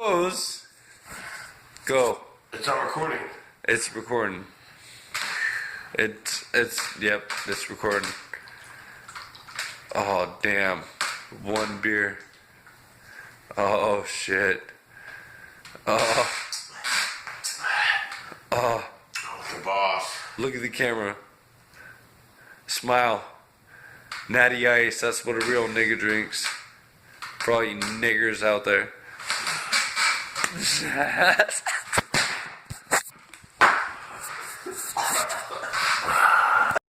Close. Go. It's not recording. It's recording. Yep, it's recording. Oh, damn. One beer. Oh, shit. Oh. Oh. The boss. Look at the camera. Smile. Natty Ice, that's what a real nigga drinks. For all you niggers out there.